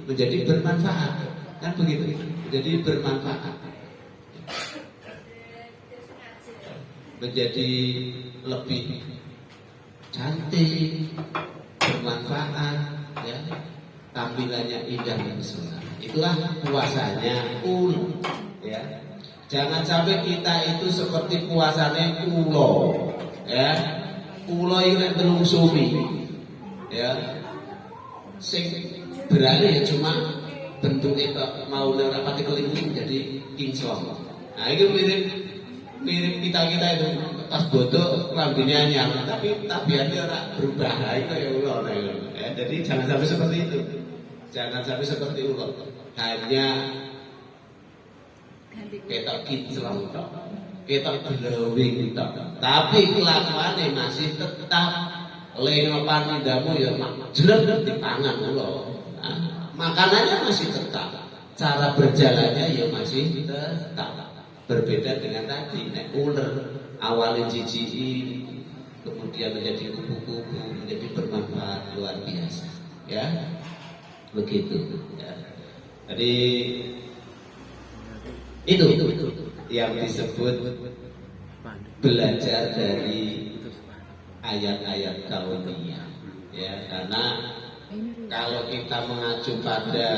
menjadi bermanfaat, kan begitu? Menjadi bermanfaat, menjadi lebih cantik, bermanfaat, ya, tampilannya indah dan pesona. Itulah puasanya ya. Jangan sampai kita itu seperti puasanya ulo, ya. Ulo itu telung sumi, ya. Sing beralih ya cuma bentuk itu mau rapati kelingking jadi kinclong. Nah itu mirip kita itu pas bodoh lambungnya nyala, tapi tabiatnya orang berubah. Nah, itu ya ulo, ya. Jadi jangan sampai seperti itu, jangan sampai seperti ulo. Hanya ketok kinclong, ketok glowing, tapi kelakuannya masih tetap lengopan indamu ya jelek di tangan ulo. Nah, makanannya masih tetap, cara berjalannya ya masih tetap. Berbeda dengan tadi, nek ular awalnya jijik, kemudian menjadi kupu-kupu, menjadi bermanfaat luar biasa, ya, begitu. Ya. Jadi itu yang disebut belajar dari ayat-ayat kauniyah, ya, karena kalau kita mengacu pada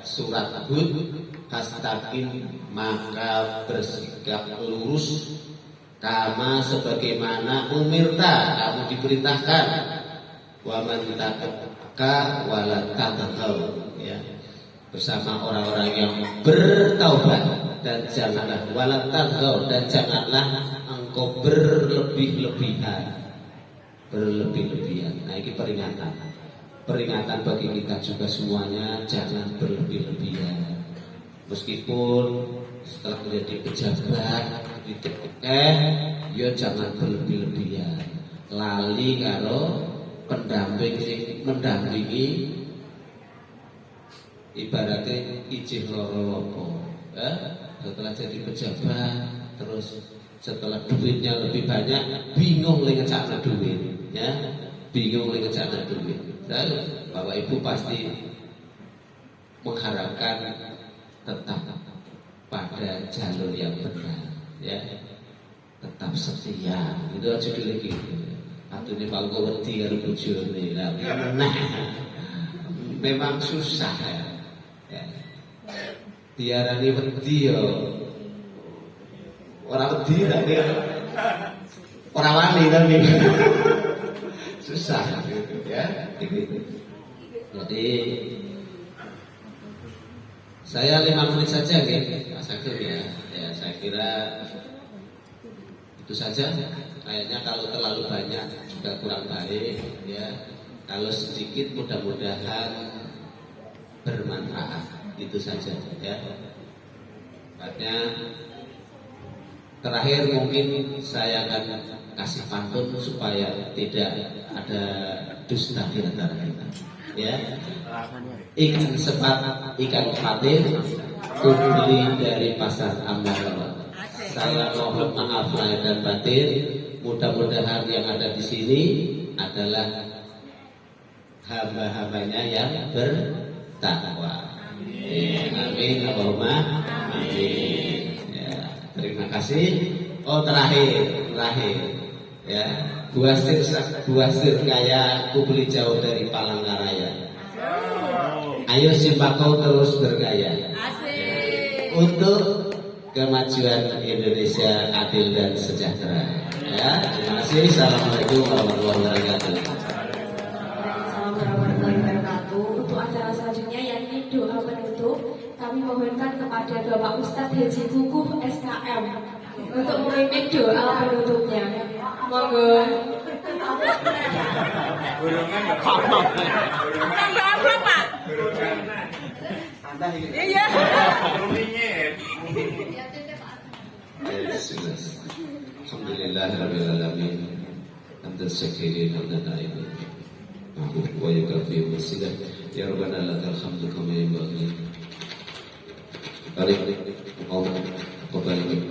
surat Hud, fastaqim, maka bersikap lurus, kama sebagaimana umirta, kamu diperintahkan, wa man taqa wala tataqau, ya, bersama orang-orang yang bertaubat, dan janganlah wala tataqau, dan janganlah engkau berlebih-lebihan. Nah ini peringatan bagi kita juga semuanya, jangan berlebih-lebihan. Meskipun setelah menjadi pejabat ya jangan berlebih-lebihan, lali karo mendampingi ibaratnya ijih loro-loro, setelah jadi pejabat terus setelah duitnya lebih banyak, bingung lagi ngecakna duit, ya, bingung lagi ngecakna duit. Dan Bapak Ibu pasti mengharapkan tetap pada jalur yang benar, ya, tetap setia. Itu aja dulu gitu. Atau ini Pak Gowedi harus bujur nih, nah, memang susah ya. Diarani wedi yo. Ora wedi tapi ora wani tapi susah gitu ya. Jadi saya 5 menit saja gitu, Pak Sakil ya. Ya saya kira itu saja. Kayaknya kalau terlalu banyak juga kurang baik ya. Kalau sedikit mudah-mudahan bermanfaat. Itu saja ya. Makanya terakhir mungkin saya akan kasih pantun supaya tidak ada dusta di antara kita. Ya. Ikan sepat, ikan patin, beli dari pasar Ambarawa. Saya mohon maaf lahir dan batin. Mudah-mudahan yang ada di sini adalah hamba-hambanya yang bertakwa. Amin, Allahumma amin. Ya, terima kasih. Oh terakhir, ya, buasir kaya ku beli jauh dari Palangkaraya. Ayo simbakau terus bergaya. Untuk kemajuan Indonesia adil dan sejahtera. Ya, terima kasih. Assalamualaikum warahmatullahi wabarakatuh. Untuk acara selanjutnya yakni doa penutup, kami mohonkan kepada Bapak Ustadz Haji Kukuh SKM untuk memimpin doa penutupnya. Monggo. Iya. Alhamdulillahirabbil alamin. Hamdan syakirin hamdan na'imin. Wa yukafi wasilah. Ya Rabbana lakal hamdu kama yanbaghi. Barik Allah barik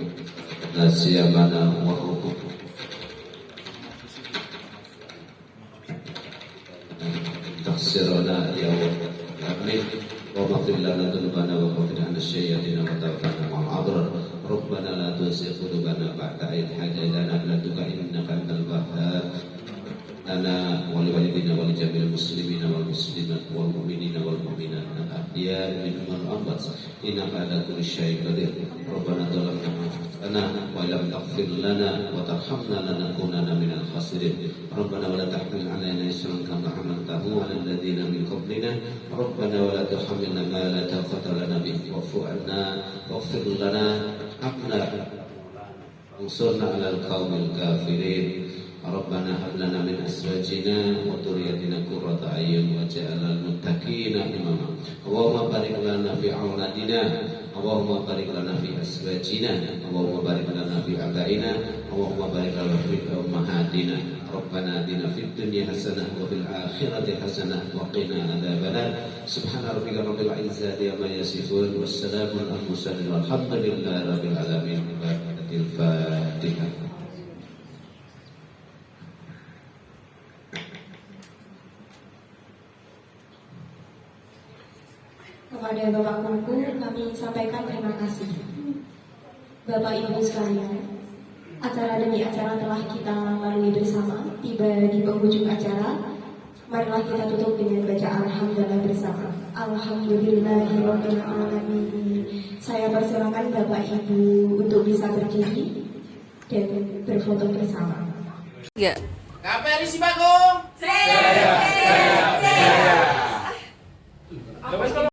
nasiyamana wa hukum. Taksirana ya Amin. Wa maghfir lana dhunubana wa ghfir 'anna sayyi'atina wa tawaffana ma'al abrar. Rabbana la tuzigh qulubana ba'da idh hadaytana wa la innaka antal wahhab. Lana wa liwalidina wa lijamil muslimina wal muslimat wal mu'minina wal mu'minat al-ahya'i minhum wal amwat innaka ala kulli syai'in qadir. Rabbana zalamna anfusana wa lam taghfir lana wa tarhamna lanakunanna minal khasirin. Rabbana wa la tahmil 'alaina isran kama hamaltahu 'alal ladzina min qablina. Rabbana wa la tuhammilna ma la taqata lana bihi wa'fu 'anna waghfir lana amna ansurna 'alal qaumil kafirin. Rabbana hab lana min azwajina wa dhurriyyatina qurrata a'yun waj'alna lil muttaqina imama. Allahumma barik lana fi auladina, Allahumma barik lana fi azwajina, Allahumma barik lana fi abaina, Allahumma barik lana fi ummahatina. Rabbana atina fid dunya hasanah wa fil akhirati hasanah wa qina adzabannar. Subhana rabbika rabbil izzati amma yasifun wassalamun alal mursalin walhamdulillahi rabbil alamin. Barakatil Fatihah. Kepada Bapak Kuku kami sampaikan terima kasih. Bapak Ibu sekalian, acara demi acara telah kita lalui bersama. Tiba di penghujung acara, marilah kita tutup dengan bacaan Alhamdulillah bersama. Alhamdulillahirabbil alamin. Saya persilakan Bapak Ibu untuk bisa berdiri dan berfoto bersama. Ya. Kapan si Bagong?